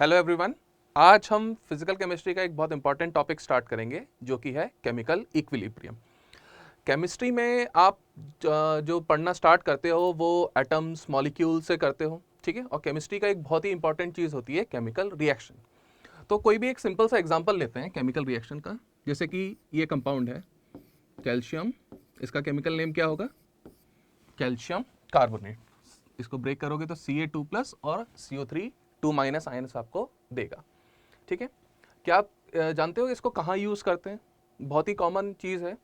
Hello everyone. आज हम physical chemistry का एक बहुत इंपॉर्टेंट टॉपिक स्टार्ट करेंगे जो कि है केमिकल इक्विलिब्रियम। केमिस्ट्री में आप जो पढ़ना स्टार्ट करते हो वो एटम्स मॉलिक्यूल से करते हो, ठीक है। और केमिस्ट्री का एक बहुत ही इंपॉर्टेंट चीज़ होती है केमिकल रिएक्शन। तो कोई भी एक सिंपल सा एग्जांपल लेते हैं केमिकल रिएक्शन का। जैसे कि ये कंपाउंड है कैल्शियम, इसका केमिकल नेम क्या होगा? Calcium carbonate. इसको ब्रेक करोगे तो Ca2+ और CO3 2- आयन्स आपको देगा, ठीक है। क्या आप जानते हो इसको कहाँ यूज़ करते हैं? बहुत ही कॉमन चीज़ है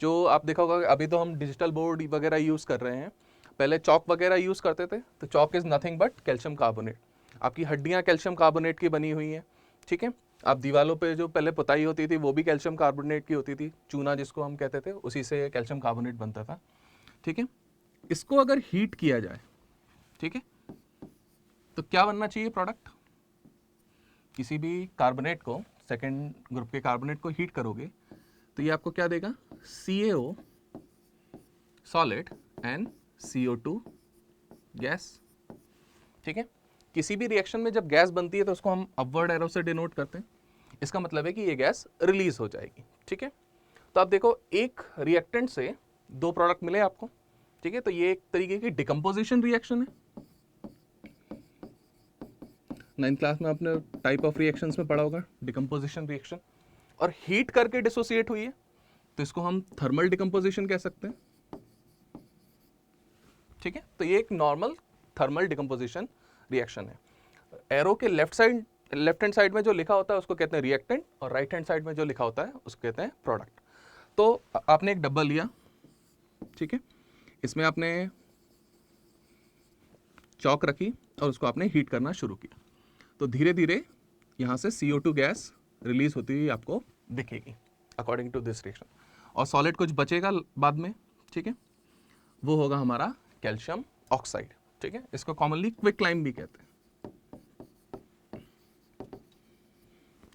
जो आप देखा होगा। अभी तो हम डिजिटल बोर्ड वगैरह यूज़ कर रहे हैं, पहले चौक वगैरह यूज़ करते थे। तो chalk is nothing but calcium carbonate. आपकी हड्डियाँ कैल्शियम कार्बोनेट की बनी हुई हैं, ठीक है। आप दीवालों पे जो पहले पुताई होती थी वो भी कैल्शियम कार्बोनेट की होती थी, चूना जिसको हम कहते थे, उसी से कैल्शियम कार्बोनेट बनता था, ठीक है। इसको अगर हीट किया जाए, ठीक है, तो क्या बनना चाहिए प्रोडक्ट? किसी भी कार्बोनेट को, सेकेंड ग्रुप के कार्बोनेट को हीट करोगे तो ये आपको क्या देगा? CaO solid and CO2 gas, ठीक है। किसी भी रिएक्शन में जब गैस बनती है तो उसको हम अपवर्ड एरो से डिनोट करते हैं। इसका मतलब है कि ये गैस रिलीज हो जाएगी, ठीक है। तो आप देखो एक रिएक्टेंट से दो प्रोडक्ट मिले आपको, ठीक है। तो ये एक तरीके की डिकम्पोजिशन रिएक्शन है। 9th क्लास में आपने टाइप ऑफ रिएक्शंस में पढ़ा होगा डिकम्पोजिशन रिएक्शन। और हीट करके डिसोसिएट हुई है तो इसको हम थर्मल डिकम्पोजिशन कह सकते हैं, ठीक है। तो ये एक नॉर्मल थर्मल डिकम्पोजिशन रिएक्शन है। एरो के लेफ्ट हैंड साइड में जो लिखा होता है उसको कहते हैं रिएक्टेंट, और राइट हैंड साइड में जो लिखा होता है उसको कहते हैं प्रोडक्ट। तो आपने एक डब्बा लिया, ठीक है, इसमें आपने चौक रखी और उसको आपने हीट करना शुरू किया। तो धीरे धीरे यहाँ से CO2 गैस रिलीज होती हुई आपको दिखेगी अकॉर्डिंग टू दिस रिएक्शन। और सॉलिड कुछ बचेगा बाद में, ठीक है, वो होगा हमारा कैल्शियम ऑक्साइड, ठीक है। इसको कॉमनली क्विक लाइम भी कहते हैं,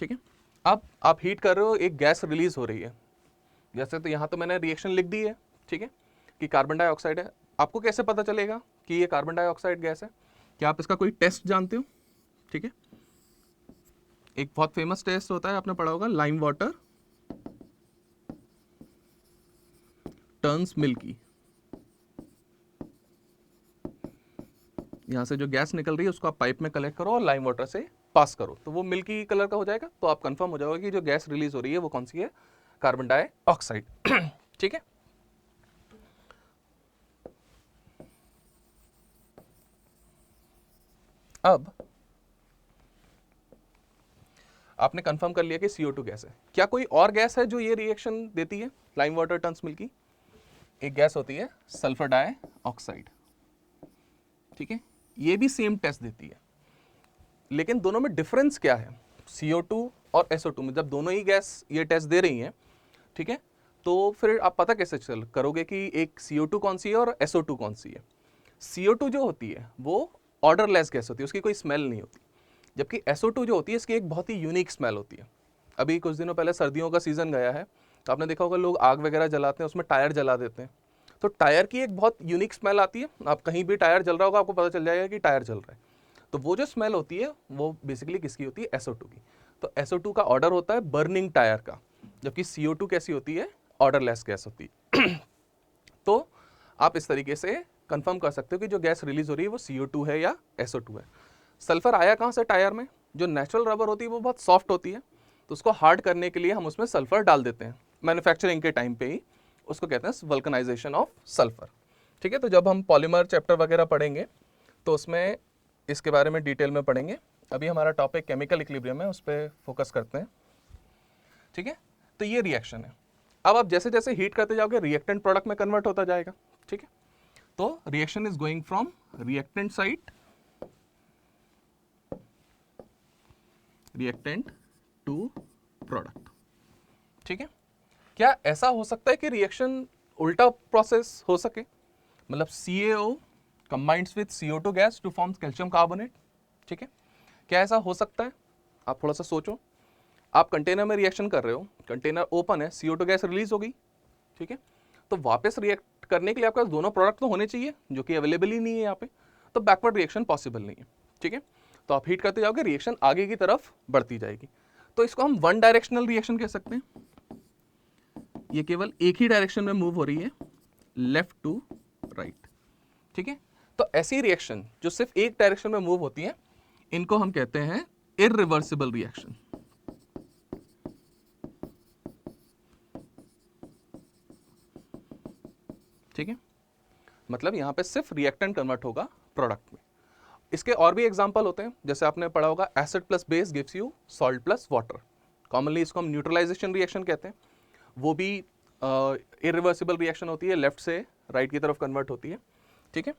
ठीक है। अब आप हीट कर रहे हो, एक गैस रिलीज हो रही है। जैसे तो यहाँ तो मैंने रिएक्शन लिख दी है, ठीक है, कि कार्बन डाइऑक्साइड है। आपको कैसे पता चलेगा कि ये कार्बन डाइऑक्साइड गैस है? क्या आप इसका कोई टेस्ट जानते हो? ठीक है, एक बहुत फेमस टेस्ट होता है, आपने पढ़ा होगा, लाइम वाटर टर्न्स मिल्की। यहाँ से जो गैस निकल रही है उसको आप पाइप में कलेक्ट करो और लाइम वाटर से पास करो तो वो मिल्की कलर का हो जाएगा। तो आप कंफर्म हो जाओगे कि जो गैस रिलीज हो रही है वो कौन सी है? कार्बन डाइऑक्साइड, ठीक है। अब आपने कंफर्म कर लिया कि CO2 गैस है। क्या कोई और गैस है जो ये रिएक्शन देती है लाइम वाटर टर्न्स मिल्की? एक गैस होती है सल्फर डाइऑक्साइड, ठीक है, ये भी सेम टेस्ट देती है। लेकिन दोनों में डिफरेंस क्या है? CO2 और SO2 में जब दोनों ही गैस ये टेस्ट दे रही हैं, ठीक है, तो फिर आप पता कैसे चल करोगे कि एक CO2 कौन सी है और SO2 कौन सी है? CO2 जो होती है वो ऑर्डरलेस गैस होती है, उसकी कोई स्मेल नहीं होती। जबकि SO2 जो होती है इसकी एक बहुत ही यूनिक स्मेल होती है। अभी कुछ दिनों पहले सर्दियों का सीजन गया है तो आपने देखा होगा लोग आग वगैरह जलाते हैं, उसमें टायर जला देते हैं। तो टायर की एक बहुत यूनिक स्मेल आती है। आप कहीं भी टायर जल रहा होगा आपको पता चल जाएगा कि टायर जल रहा है। तो वो जो स्मेल होती है वो बेसिकली किसकी होती है? SO2 की। तो SO2 का ऑर्डर होता है बर्निंग टायर का, जबकि CO2 कैसी होती है? ऑर्डरलेस गैस होती है। तो आप इस तरीके से कंफर्म कर सकते हो कि जो गैस रिलीज हो रही है वो CO2 है या SO2 है। सल्फर आया कहाँ से टायर में? जो नेचुरल रबर होती है वो बहुत सॉफ्ट होती है, तो उसको हार्ड करने के लिए हम उसमें सल्फर डाल देते हैं मैन्युफैक्चरिंग के टाइम पे ही। उसको कहते हैं वल्कनाइजेशन ऑफ सल्फर, ठीक है। तो जब हम पॉलीमर चैप्टर वगैरह पढ़ेंगे तो उसमें इसके बारे में डिटेल में पढ़ेंगे। अभी हमारा टॉपिक केमिकल इक्विलिब्रियम है, उस पर फोकस करते हैं, ठीक है। तो ये रिएक्शन है। अब आप जैसे जैसे हीट करते जाओगे रिएक्टेंट प्रोडक्ट में कन्वर्ट होता जाएगा, ठीक है। तो reaction is going from reactant side reactant to product, ठीक है। क्या ऐसा हो सकता है कि रिएक्शन उल्टा प्रोसेस हो सके? मतलब CaO combines with CO2 gas to form calcium carbonate, ठीक है। क्या ऐसा हो सकता है? आप थोड़ा सा सोचो। आप कंटेनर में रिएक्शन कर रहे हो, कंटेनर ओपन है, CO2 गैस रिलीज हो गई, ठीक है। तो वापस रिएक्ट करने के लिए आपके पास दोनों प्रोडक्ट तो होने चाहिए जो कि अवेलेबल ही नहीं है यहाँ पे। तो बैकवर्ड रिएक्शन पॉसिबल नहीं है, ठीक है। तो आप हीट करते जाओगे, रिएक्शन आगे की तरफ बढ़ती जाएगी। तो इसको हम वन डायरेक्शनल रिएक्शन कह सकते हैं। ये केवल एक ही डायरेक्शन में मूव हो रही है, लेफ्ट टू राइट। ठीक है, तो ऐसी रिएक्शन जो सिर्फ एक डायरेक्शन में मूव होती है, इनको हम कहते हैं इररिवर्सिबल रिएक्शन। ठीक है, मतलब यहां पे सिर्फ रिएक्टेंट कन्वर्ट होगा प्रोडक्ट में। इसके और भी एग्जांपल होते हैं, जैसे आपने पढ़ा होगा acid plus base gives you salt plus water. Commonly इसको हम न्यूट्रलाइजेशन रिएक्शन कहते हैं। वो भी इरिवर्सिबल रिएक्शन होती है, लेफ्ट से राइट की तरफ कन्वर्ट होती है। ठीक है,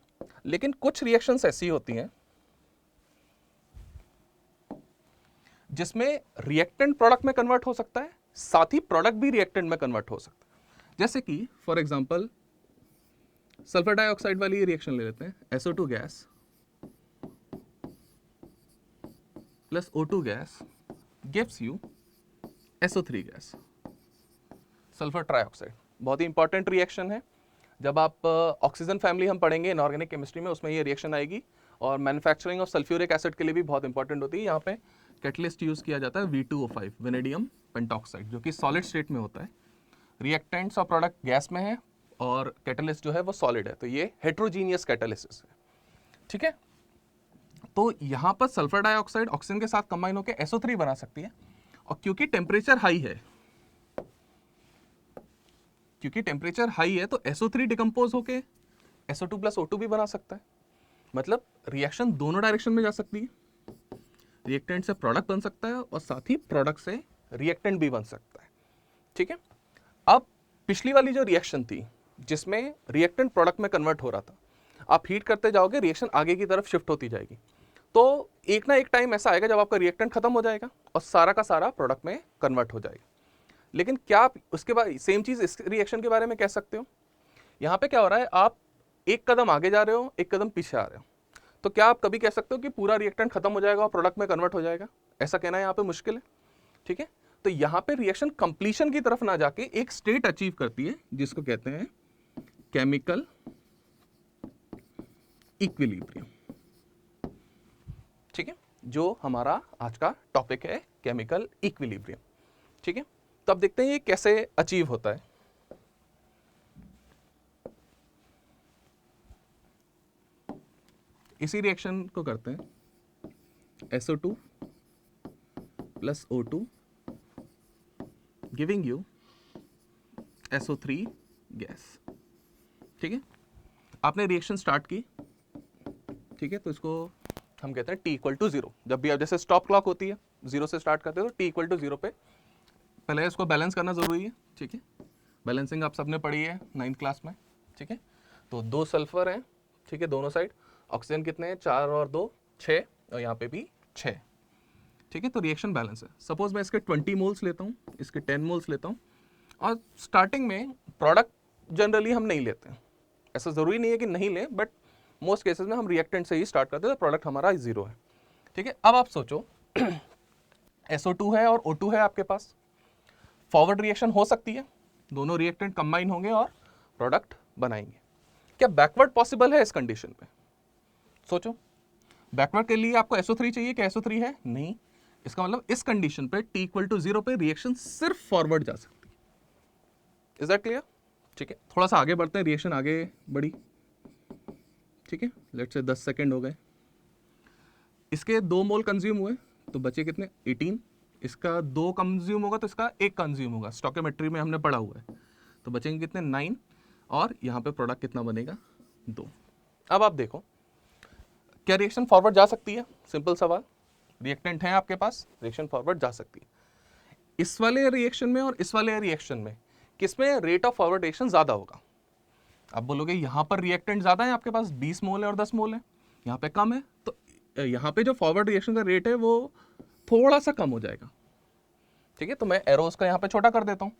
लेकिन कुछ रिएक्शंस ऐसी होती हैं जिसमें रिएक्टेंट प्रोडक्ट में कन्वर्ट हो सकता है, साथ ही प्रोडक्ट भी रिएक्टेंट में कन्वर्ट हो सकता है। जैसे कि फॉर एग्जांपल सल्फर डाइऑक्साइड वाली रिएक्शन ले लेते हैं, SO2 gas plus O2 gas gives you SO3 gas, sulphur trioxide. बहुत ही इंपॉर्टेंट रिएक्शन है। जब आप ऑक्सीजन फैमिली हम पढ़ेंगे इनऑर्गेनिक केमिस्ट्री में, उसमें ये रिएक्शन आएगी। और मैन्युफैक्चरिंग ऑफ सल्फ्यूरिक एसिड के लिए भी बहुत इंपॉर्टेंट होती है। यहाँ पे कैटलिस्ट यूज किया जाता है V2O5 वेनेडियम पेंटॉक्साइड, जो कि सॉलिड स्टेट में होता है। रिएक्टेंट्स और प्रोडक्ट गैस में है और कैटलिस्ट जो है वो सॉलिड है, तो ये हेट्रोजीनियस कैटालिसिस है। ठीक है, तो यहाँ पर सल्फर डाइऑक्साइड ऑक्सीजन के साथ कंबाइन होकर SO3 बना सकती है। और क्योंकि टेम्परेचर हाई है, तो SO3 डिकम्पोज होके SO2 प्लस O2 भी बना सकता है। मतलब रिएक्शन दोनों डायरेक्शन में जा सकती है। रिएक्टेंट से प्रोडक्ट बन सकता है और साथ ही प्रोडक्ट से रिएक्टेंट भी बन सकता है। ठीक है, अब पिछली वाली जो रिएक्शन थी जिसमें रिएक्टेंट प्रोडक्ट में कन्वर्ट हो रहा था, आप हीट करते जाओगे, रिएक्शन आगे की तरफ शिफ्ट होती जाएगी। तो एक ना एक टाइम ऐसा आएगा जब आपका रिएक्टेंट खत्म हो जाएगा और सारा का सारा प्रोडक्ट में कन्वर्ट हो जाएगा। लेकिन क्या आप उसके बाद सेम चीज इस रिएक्शन के बारे में कह सकते हो? यहाँ पे क्या हो रहा है, आप एक कदम आगे जा रहे हो, एक कदम पीछे आ रहे हो। तो क्या आप कभी कह सकते हो कि पूरा रिएक्टेंट खत्म हो जाएगा और प्रोडक्ट में कन्वर्ट हो जाएगा? ऐसा कहना यहाँ पे मुश्किल है। ठीक है, तो यहाँ पे रिएक्शन कंप्लीशन की तरफ ना जाके एक स्टेट अचीव करती है जिसको कहते हैं केमिकल इक्विलिब्रियम। ठीक है, जो हमारा आज का टॉपिक है, केमिकल इक्विलिब्रियम। ठीक है, तो अब देखते हैं ये कैसे अचीव होता है। इसी रिएक्शन को करते हैं SO2 plus O2 giving you SO3 gas. ठीक है, आपने रिएक्शन स्टार्ट की। ठीक है, तो इसको हम कहते हैं T=0। जब भी आप जैसे स्टॉप क्लॉक होती है, 0 से स्टार्ट करते हो तो T=0 पे पहले इसको बैलेंस करना जरूरी है। ठीक है, बैलेंसिंग आप सबने पढ़ी है 9th क्लास में। ठीक है, तो 2 सल्फर हैं। ठीक है, दोनों साइड ऑक्सीजन कितने हैं, 4 और 2 6, और यहाँ पे भी 6। ठीक है, तो रिएक्शन बैलेंस है। सपोज मैं इसके 20 मोल्स लेता हूँ, इसके 10 मोल्स लेता हूँ, और स्टार्टिंग में प्रोडक्ट जनरली हम नहीं लेते हैं। ऐसा ज़रूरी नहीं है कि नहीं लें, बट मोस्ट केसेस में हम रिएक्टेंट से ही स्टार्ट करते हैं, तो प्रोडक्ट हमारा 0 है। ठीक है, अब आप सोचो SO2 है और O2 है आपके पास, फॉरवर्ड रिएक्शन हो सकती है, दोनों रिएक्टेंट कंबाइन होंगे और प्रोडक्ट बनाएंगे। क्या बैकवर्ड पॉसिबल है इस कंडीशन पे? सोचो, बैकवर्ड के लिए आपको SO3 चाहिए, क्या SO3 है? नहीं। इसका मतलब इस कंडीशन पे T=0 पे रिएक्शन सिर्फ फॉरवर्ड जा सकती है। Is that clear? ठीक है, थोड़ा सा आगे बढ़ते हैं, रिएक्शन आगे बढ़ी। ठीक है, लेट्स से 10 सेकेंड हो गए, इसके 2 मोल कंज्यूम हुए, तो बचे कितने? 18। इसका 2 कंज्यूम होगा तो इसका 1 कंज्यूम होगा, स्टोकियोमेट्री में हमने पढ़ा हुआ है। तो बचेंगे कितने? 9। और यहाँ पे प्रोडक्ट कितना बनेगा? 2। अब आप देखो, क्या रिएक्शन फॉरवर्ड जा सकती है? सिंपल सवाल, रिएक्टेंट है आपके पास, रिएक्शन फॉरवर्ड जा सकती है। इस वाले रिएक्शन में और इस वाले रिएक्शन में किसमें रेट ऑफ फॉरवर्ड रिएक्शन ज्यादा होगा? आप बोलोगे यहाँ पर रिएक्टेंट ज्यादा है, आपके पास 20 मोल है और 10 मोल है, यहाँ पे कम है, तो यहाँ पे जो फॉरवर्ड रिएक्शन का रेट है वो थोड़ा सा कम हो जाएगा। ठीक है, तो मैं एरोस का यहाँ पे छोटा कर देता हूँ,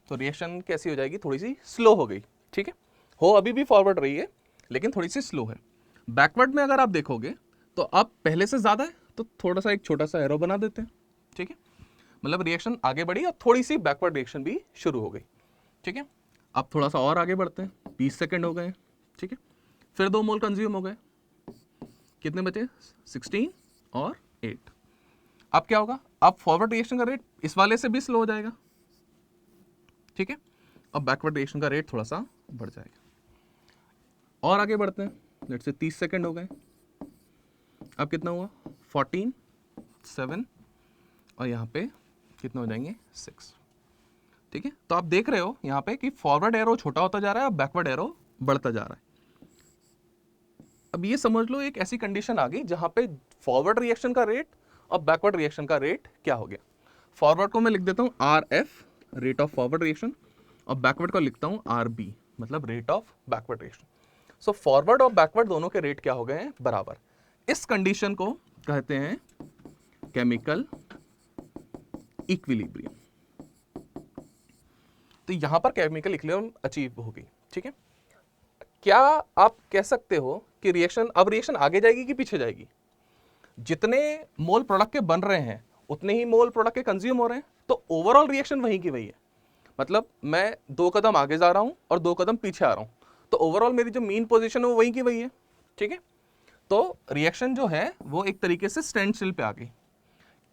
तो रिएक्शन कैसी हो जाएगी? थोड़ी सी स्लो हो गई। ठीक है, हो अभी भी फॉरवर्ड रही है लेकिन थोड़ी सी स्लो है। बैकवर्ड में अगर आप देखोगे तो अब पहले से ज्यादा है, तो थोड़ा सा एक छोटा सा एरो बना देते हैं। ठीक है, मतलब रिएक्शन आगे बढ़ी और थोड़ी सी बैकवर्ड रिएक्शन भी शुरू हो गई। ठीक है, अब थोड़ा सा और आगे बढ़ते हैं, 20 सेकेंड हो गए। ठीक है, फिर 2 मोल कंज्यूम हो गए, कितने बचे? 16 और 8। अब क्या होगा, अब फॉरवर्ड रिएक्शन का रेट इस वाले से भी स्लो हो जाएगा, ठीक है, अब बैकवर्ड रिएक्शन का रेट थोड़ा सा बढ़ जाएगा। और आगे बढ़ते हैं, लेट्स से 30 सेकंड हो गए, अब कितना हुआ 14, 7 और यहाँ पे कितना हो जाएंगे 6, ठीक है। तो आप देख रहे हो यहाँ पे कि फॉरवर्ड एरो छोटा होता जा रहा है और बैकवर्ड एरो बढ़ता जा रहा है। अब ये समझ लो एक ऐसी कंडीशन आ गई जहां पे फॉरवर्ड रिएक्शन का रेट और बैकवर्ड रिएक्शन का रेट क्या हो गया। फॉरवर्ड को मैं लिख देता हूं RF, rate of forward reaction, और बैकवर्ड को लिखता हूं RB, मतलब rate of backward reaction. So forward और बैकवर्ड दोनों के रेट क्या हो गए हैं, बराबर। इस कंडीशन को कहते हैं केमिकल इक्विलिब्रियम। तो यहां पर केमिकल इक्विलिब्रियम अचीव हो गई, ठीक है। क्या आप कह सकते हो कि रिएक्शन आगे जाएगी कि पीछे जाएगी? जितने मोल प्रोडक्ट के बन रहे हैं उतने ही मोल प्रोडक्ट के कंज्यूम हो रहे हैं, तो ओवरऑल रिएक्शन वही की वही है। मतलब मैं 2 कदम आगे जा रहा हूं और 2 कदम पीछे आ रहा हूं, तो ओवरऑल मेरी जो मीन पोजीशन है वो वही की वही है, ठीक है। तो रिएक्शन जो है वो एक तरीके से स्टैंड स्टिल पे आ गई।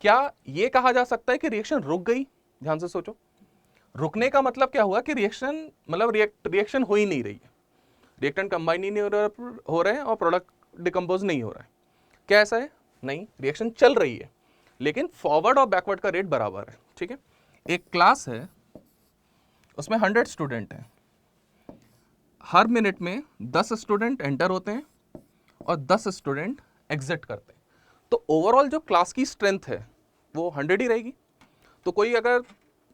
क्या ये कहा जा सकता है कि रिएक्शन रुक गई? ध्यान से सोचो, रुकने का मतलब क्या हुआ कि रिएक्शन मतलब रिएक्शन हो ही नहीं रही है, रिएक्टेंट कंबाइन ही नहीं हो रहे हैं और प्रोडक्ट डिकम्पोज नहीं हो रहा है। क्या ऐसा है? नहीं, रिएक्शन चल रही है लेकिन फॉरवर्ड और बैकवर्ड का रेट बराबर है, ठीक है। एक क्लास है, उसमें 100 स्टूडेंट हैं, हर मिनट में 10 स्टूडेंट एंटर होते हैं और 10 स्टूडेंट एग्जिट करते हैं। तो ओवरऑल जो क्लास की स्ट्रेंथ है वो 100 ही रहेगी। तो कोई अगर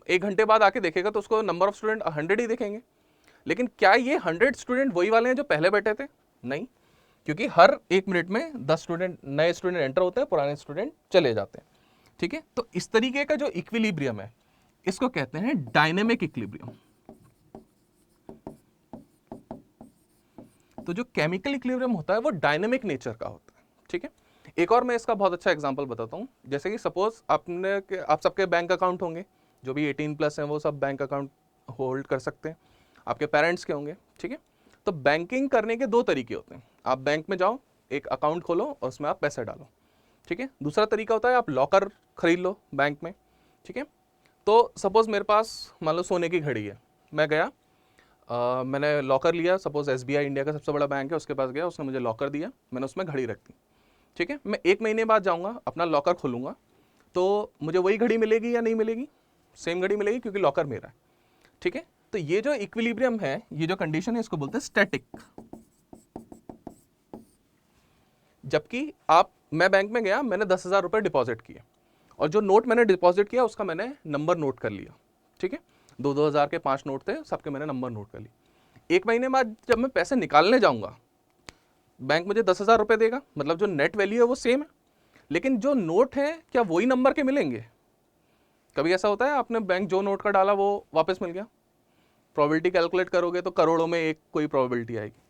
1 घंटे बाद आके देखेगा तो उसको नंबर ऑफ स्टूडेंट 100 ही दिखेंगे। लेकिन क्या ये 100 स्टूडेंट वही वाले हैं जो पहले बैठे थे? नहीं, क्योंकि हर 1 मिनट में 10 स्टूडेंट नए स्टूडेंट एंटर होते हैं, पुराने स्टूडेंट चले जाते हैं, ठीक है। तो इस तरीके का जो इक्विलिब्रियम है इसको कहते हैं डायनेमिक इक्विलिब्रियम। तो जो केमिकल इक्विलिब्रियम होता है वो डायनेमिक नेचर का होता है, ठीक है। एक और मैं इसका बहुत अच्छा एग्जांपल बताता हूँ। जैसे कि सपोज आप सबके बैंक अकाउंट होंगे, जो भी 18+ हैं वो सब बैंक अकाउंट होल्ड कर सकते हैं, आपके पेरेंट्स के होंगे, ठीक है। तो बैंकिंग करने के 2 तरीके होते हैं। आप बैंक में जाओ, एक अकाउंट खोलो और उसमें आप पैसे डालो, ठीक है। दूसरा तरीका होता है आप लॉकर खरीद लो बैंक में, ठीक है। तो सपोज मेरे पास मान लो सोने की घड़ी है, मैं गया, मैंने लॉकर लिया, सपोज SBI इंडिया का सबसे बड़ा बैंक है, उसके पास गया, उसने मुझे लॉकर दिया, मैंने उसमें घड़ी रख दी, ठीक है। मैं 1 महीने बाद जाऊँगा, अपना लॉकर खोलूँगा, तो मुझे वही घड़ी मिलेगी या नहीं मिलेगी? सेम घड़ी मिलेगी, क्योंकि लॉकर मेरा है, ठीक है। तो ये जो इक्विलिब्रियम है, ये जो कंडीशन है, इसको बोलते हैं स्टैटिक। जबकि मैं बैंक में गया, मैंने 10,000 रुपए डिपॉजिट किए और जो नोट मैंने डिपॉजिट किया उसका मैंने नंबर नोट कर लिया, ठीक है। 2-2 हज़ार के 5 नोट थे, सबके मैंने नंबर नोट कर लिए। 1 महीने बाद जब मैं पैसे निकालने जाऊंगा, बैंक मुझे 10,000 रुपए देगा, मतलब जो नेट वैल्यू है वो सेम है, लेकिन जो नोट है क्या वही नंबर के मिलेंगे? कभी ऐसा होता है आपने बैंक जो नोट का डाला वो वापस मिल गया? प्रोबेबिलिटी कैलकुलेट करोगे तो करोड़ों में एक कोई प्रोबेबिलिटी आएगी,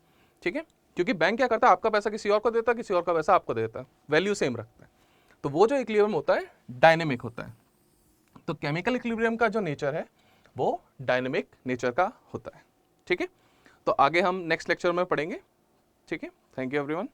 ठीक है। क्योंकि बैंक क्या करता है, आपका पैसा किसी और को देता है, किसी और का पैसा आपको देता है, वैल्यू सेम रखता है। तो वो जो इक्विलिब्रियम होता है डायनेमिक होता है। तो केमिकल इक्विलिब्रियम का जो नेचर है वो डायनेमिक नेचर का होता है, ठीक है। तो आगे हम नेक्स्ट लेक्चर में पढ़ेंगे, ठीक है। Thank you everyone.